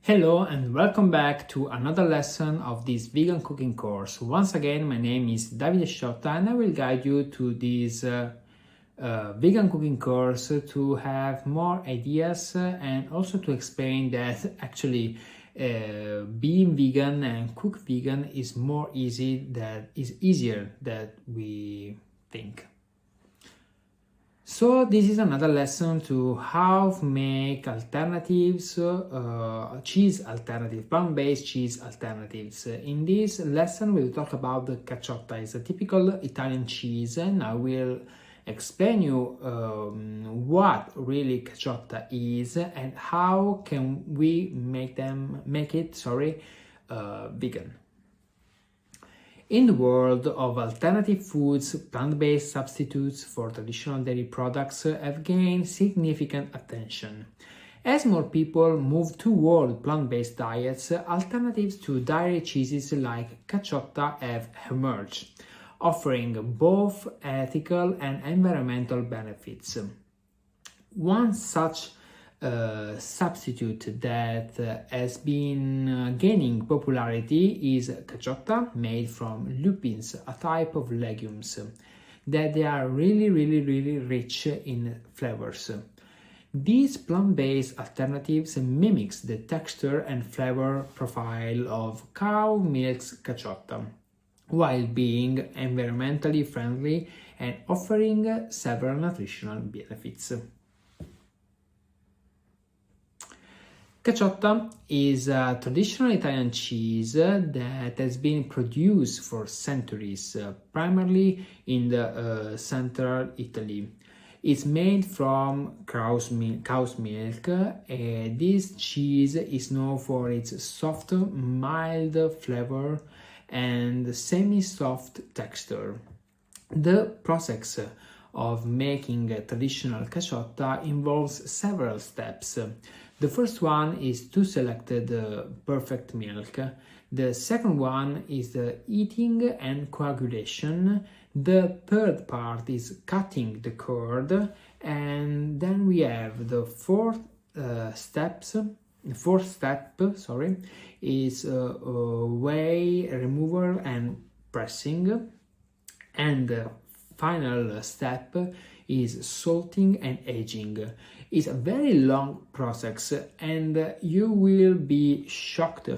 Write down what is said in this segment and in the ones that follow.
Hello and welcome back to another lesson of this vegan cooking course. Once again, my name is Davide Sciotta and I will guide you to this vegan cooking course to have more ideas and also to explain that actually being vegan and cook vegan is easier than we think. So this is another lesson to how to make alternatives, plant-based cheese alternatives. In this lesson, we'll talk about the caciotta. It's a typical Italian cheese, and I will explain you what really caciotta is and how can we make it vegan. In the world of alternative foods, plant-based substitutes for traditional dairy products have gained significant attention. As more people move toward plant-based diets, alternatives to dairy cheeses like caciotta have emerged, offering both ethical and environmental benefits. One such substitute that has been gaining popularity is caciotta, made from lupins, a type of legumes that they are really rich in flavors. These plant-based alternatives mimics the texture and flavor profile of cow milk's caciotta, while being environmentally friendly and offering several nutritional benefits. Caciotta is a traditional Italian cheese that has been produced for centuries, primarily in the central Italy. It's made from cow's milk. This cheese is known for its soft, mild flavor and semi-soft texture. The process of making a traditional caciotta involves several steps. The first one is to select the perfect milk. The second one is the heating and coagulation. The third part is cutting the curd. And then we have the fourth step is whey removal and pressing. And the final step is salting and aging. It's a very long process and you will be shocked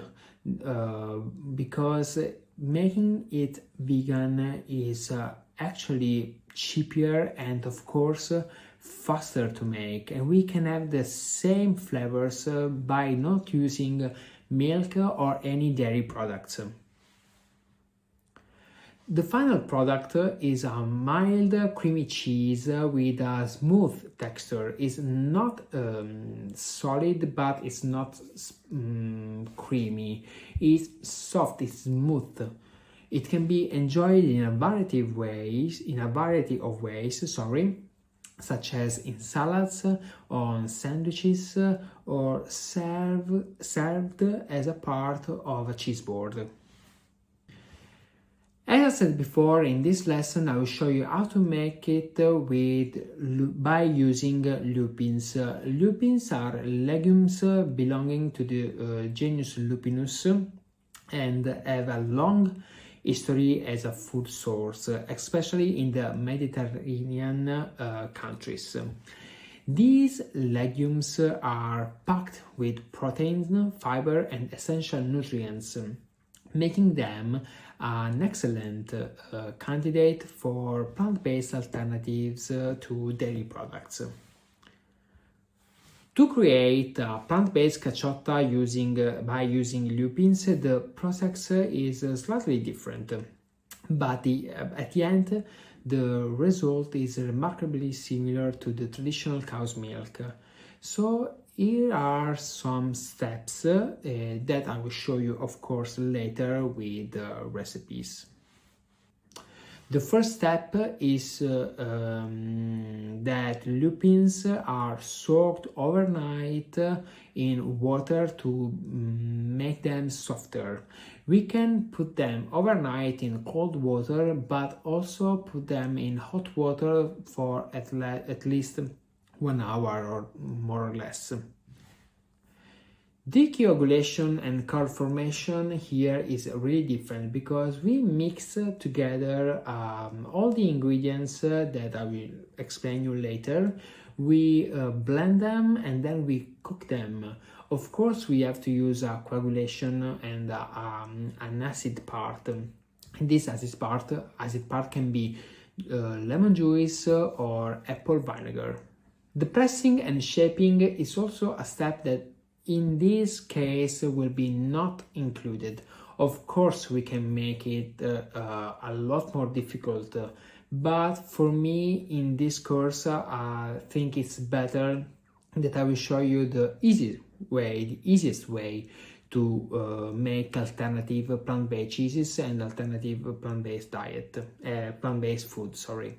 because making it vegan is actually cheaper and of course faster to make, and we can have the same flavors by not using milk or any dairy products. The final product is a mild creamy cheese with a smooth texture. It's not solid, but it's not creamy. It's soft, it's smooth. It can be enjoyed in a variety of ways, such as in salads, on sandwiches, or served as a part of a cheese board. As I said before, in this lesson I will show you how to make it by using lupins. Lupins are legumes belonging to the genus Lupinus and have a long history as a food source, especially in the Mediterranean countries. These legumes are packed with protein, fiber and essential nutrients, making them an excellent candidate for plant-based alternatives to dairy products. To create a plant-based caciotta by using lupins, the process is slightly different, but at the end the result is remarkably similar to the traditional cow's milk. So here are some steps that I will show you, of course, later with recipes. The first step is that lupins are soaked overnight in water to make them softer. We can put them overnight in cold water, but also put them in hot water for at least 1 hour or more or less. Decoagulation and curd formation here is really different because we mix together all the ingredients that I will explain you later. We blend them and then we cook them. Of course, we have to use a coagulation and an acid part. This acid part can be lemon juice or apple vinegar. The pressing and shaping is also a step that in this case will be not included. Of course, we can make it a lot more difficult, but for me in this course, I think it's better that I will show you the easiest way to make alternative plant-based cheeses and alternative plant-based plant-based food, sorry.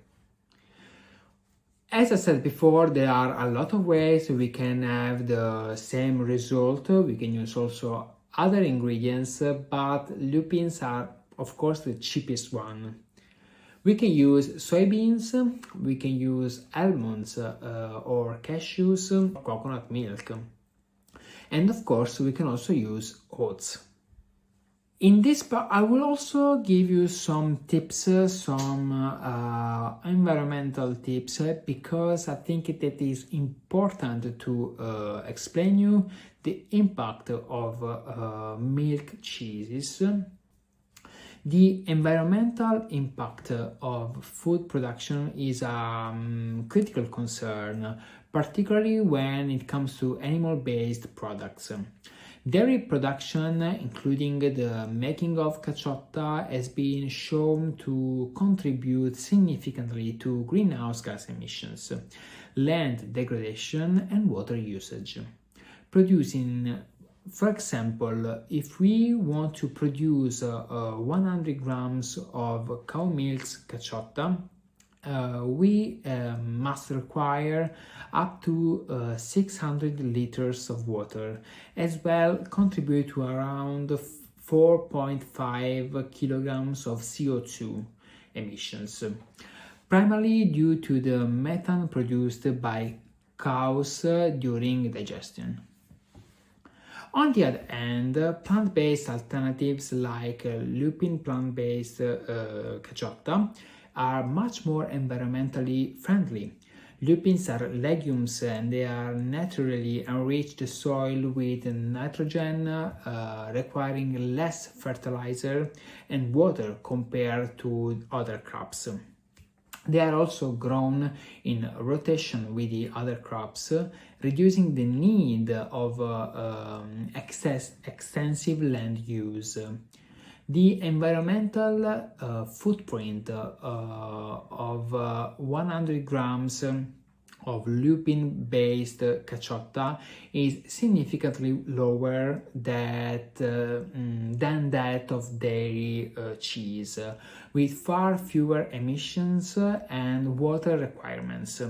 As I said before, there are a lot of ways we can have the same result. We can use also other ingredients, but lupins are, of course, the cheapest one. We can use soybeans, we can use almonds or cashews, coconut milk. And of course, we can also use oats. In this part, I will also give you some tips, some environmental tips, because I think that is important to explain you the impact of milk cheeses. The environmental impact of food production is a critical concern, particularly when it comes to animal-based products. Dairy production, including the making of caciotta, has been shown to contribute significantly to greenhouse gas emissions, land degradation, and water usage. Producing, for example, if we want to produce 100 grams of cow milk caciotta, we must require up to 600 liters of water, as well contribute to around 4.5 kilograms of CO2 emissions, primarily due to the methane produced by cows during digestion. On the other hand, plant-based alternatives like lupin plant-based caciotta are much more environmentally friendly. Lupins are legumes and they are naturally enrich the soil with nitrogen, requiring less fertilizer and water compared to other crops. They are also grown in rotation with the other crops, reducing the need of extensive land use. The environmental footprint of 100 grams of lupin-based caciotta is significantly lower than that of dairy cheese, with far fewer emissions and water requirements.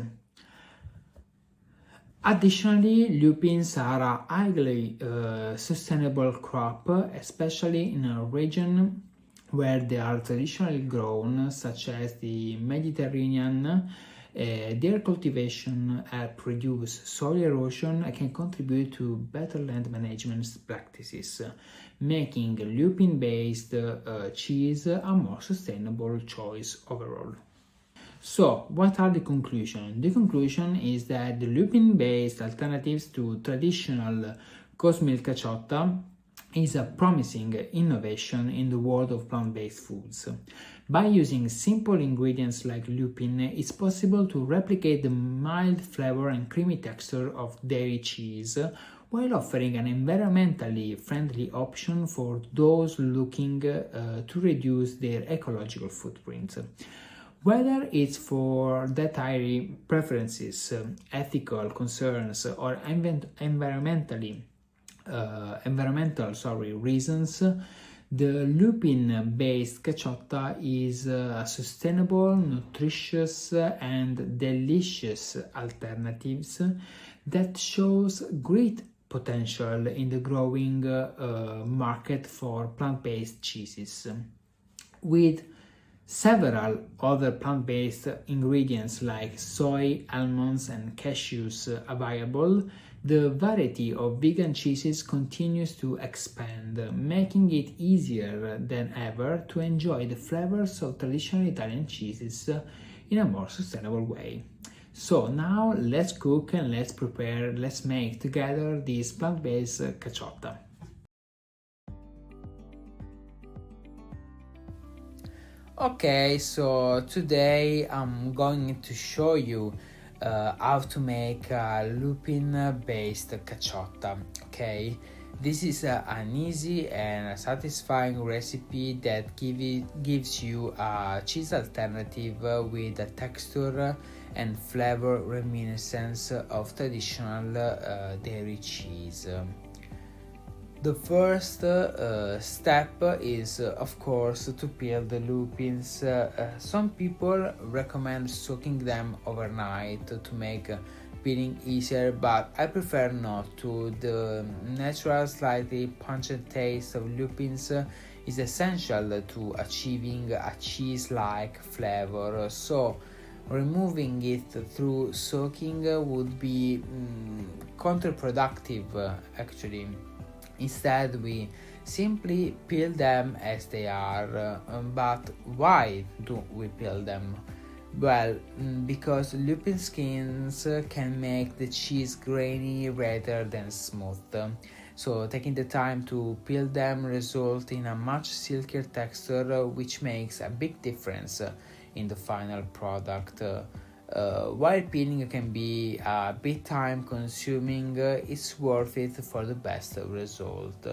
Additionally, lupins are a highly sustainable crop, especially in a region where they are traditionally grown, such as the Mediterranean. Their cultivation reduce soil erosion and can contribute to better land management practices, making lupin-based cheese a more sustainable choice overall. So, what are the conclusions? The conclusion is that the lupin-based alternatives to traditional cow's milk caciotta is a promising innovation in the world of plant-based foods. By using simple ingredients like lupin, it's possible to replicate the mild flavor and creamy texture of dairy cheese, while offering an environmentally friendly option for those looking to reduce their ecological footprint. Whether it's for dietary preferences, ethical concerns, or environmental reasons, the lupin-based caciotta is a sustainable, nutritious, and delicious alternatives that shows great potential in the growing market for plant-based cheeses. With Several other plant-based ingredients like soy, almonds, and cashews available, the variety of vegan cheeses continues to expand, making it easier than ever to enjoy the flavors of traditional Italian cheeses in a more sustainable way. So now let's cook and let's make together this plant-based caciotta. Okay, so today I'm going to show you how to make a lupin-based caciotta. Okay, this is an easy and a satisfying recipe that gives you a cheese alternative with a texture and flavor reminiscence of traditional dairy cheese. The first step is, of course, to peel the lupins. Some people recommend soaking them overnight to make peeling easier, but I prefer not to. The natural, slightly pungent taste of lupins is essential to achieving a cheese-like flavor, so removing it through soaking would be counterproductive, actually. Instead, we simply peel them as they are. But why do we peel them? Well, because lupin skins can make the cheese grainy rather than smooth. So taking the time to peel them results in a much silkier texture, which makes a big difference in the final product. While peeling can be a bit time consuming, it's worth it for the best result.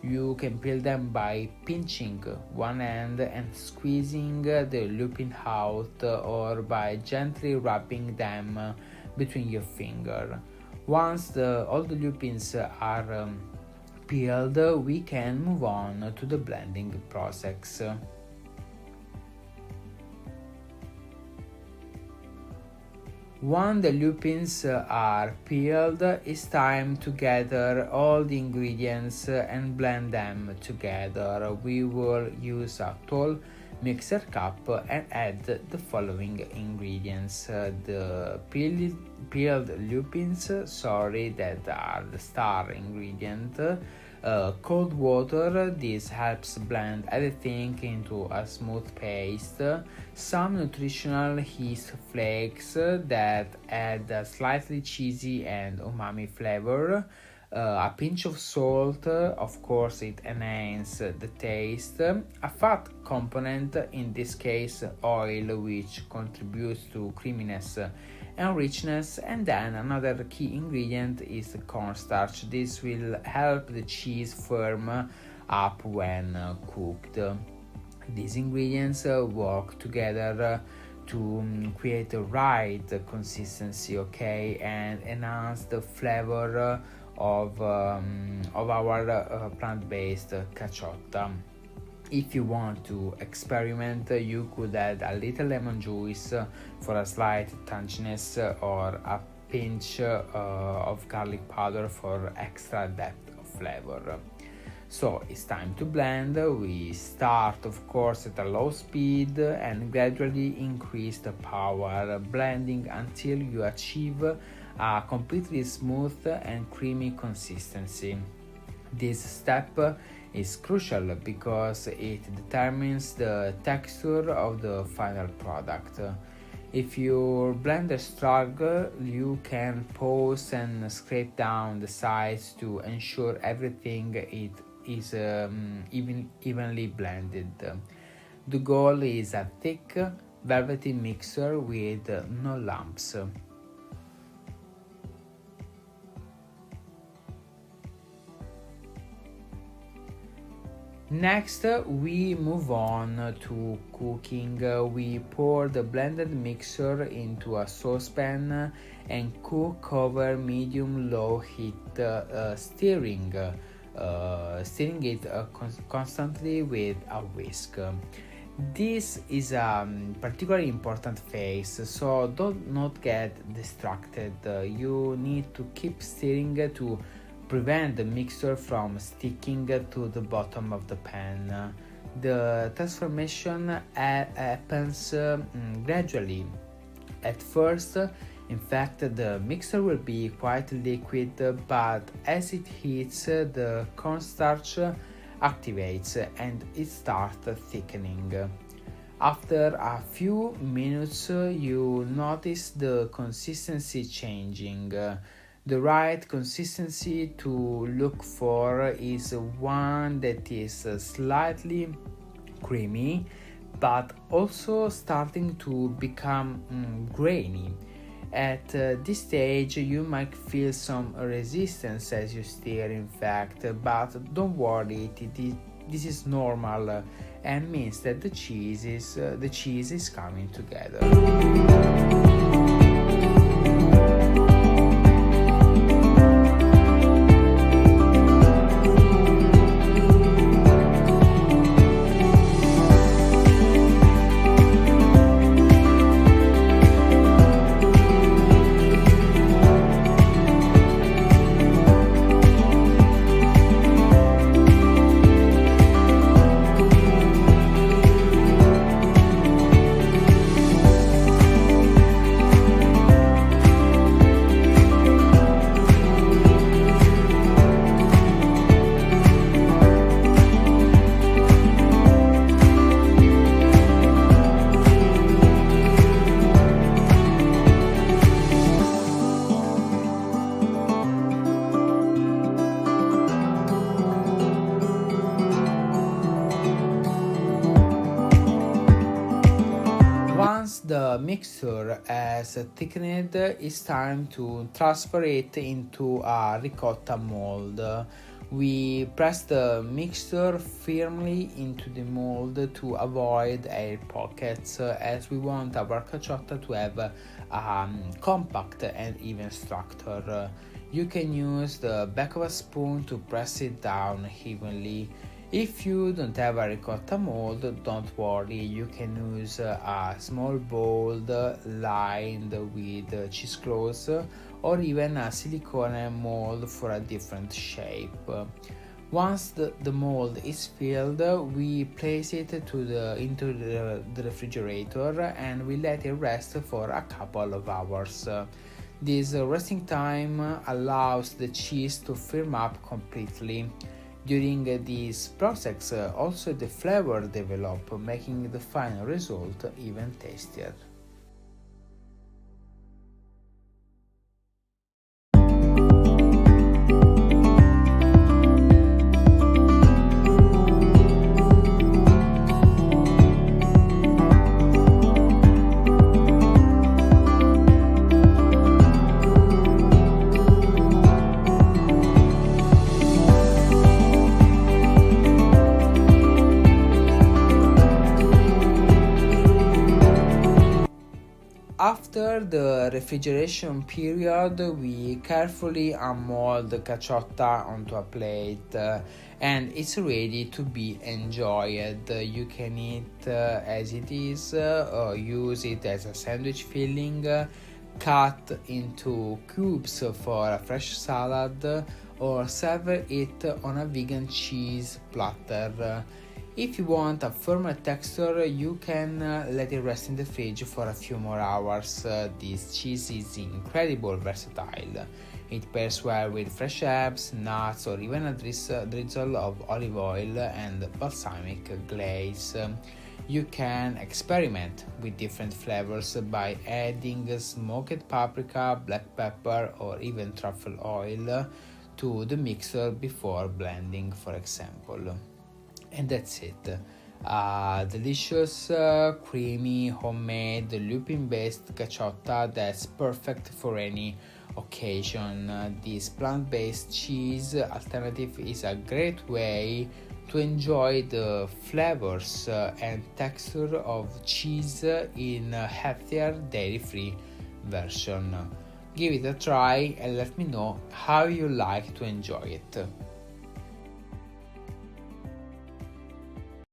You can peel them by pinching one end and squeezing the lupin out, or by gently rubbing them between your fingers. Once all the lupins are peeled, we can move on to the blending process. When the lupins are peeled, it's time to gather all the ingredients and blend them together. We will use a tall mixer cup and add the following ingredients. The peeled lupins, that are the star ingredient. Cold water, this helps blend everything into a smooth paste. Some nutritional yeast flakes that add a slightly cheesy and umami flavor. A pinch of salt, of course, it enhances the taste. A fat component, in this case oil, which contributes to creaminess and richness. And then another key ingredient is the cornstarch. This will help the cheese firm up when cooked. These ingredients work together to create the right consistency, okay, and enhance the flavor of our plant-based caciotta. If you want to experiment, you could add a little lemon juice for a slight tanginess, or a pinch of garlic powder for extra depth of flavor. So it's time to blend. We start, of course, at a low speed and gradually increase the power, blending until you achieve a completely smooth and creamy consistency. This step is crucial because it determines the texture of the final product. If your blender struggles, you can pause and scrape down the sides to ensure everything is evenly blended. The goal is a thick, velvety mixture with no lumps. Next, we move on to cooking. We pour the blended mixture into a saucepan and cook over medium-low heat, stirring it constantly with a whisk. This is a particularly important phase, so do not get distracted. You need to keep stirring to prevent the mixture from sticking to the bottom of the pan. The transformation happens gradually. At first, in fact, the mixture will be quite liquid, but as it heats, the cornstarch activates and it starts thickening. After a few minutes, you notice the consistency changing. The right consistency to look for is one that is slightly creamy but also starting to become grainy. At this stage, you might feel some resistance as you stir, in fact, but don't worry, this is normal and means that the cheese is coming together. Once the mixture has thickened, it's time to transfer it into a ricotta mold. We press the mixture firmly into the mold to avoid air pockets, as we want our caciotta to have a compact and even structure. You can use the back of a spoon to press it down evenly. If you don't have a ricotta mold, don't worry, you can use a small bowl lined with cheesecloth or even a silicone mold for a different shape. Once the mold is filled, we place it into the refrigerator and we let it rest for a couple of hours. This resting time allows the cheese to firm up completely. During this process, also the flavor develops, making the final result even tastier. After the refrigeration period, we carefully unmold the caciotta onto a plate and it's ready to be enjoyed. You can eat as it is, or use it as a sandwich filling, cut into cubes for a fresh salad, or serve it on a vegan cheese platter. If you want a firmer texture, you can let it rest in the fridge for a few more hours. This cheese is incredibly versatile. It pairs well with fresh herbs, nuts, or even a drizzle of olive oil and balsamic glaze. You can experiment with different flavors by adding smoked paprika, black pepper, or even truffle oil to the mixer before blending, for example. And that's it. Delicious, creamy, homemade, lupin-based caciotta that's perfect for any occasion. This plant-based cheese alternative is a great way to enjoy the flavors and texture of cheese in a healthier, dairy-free version. Give it a try and let me know how you like to enjoy it.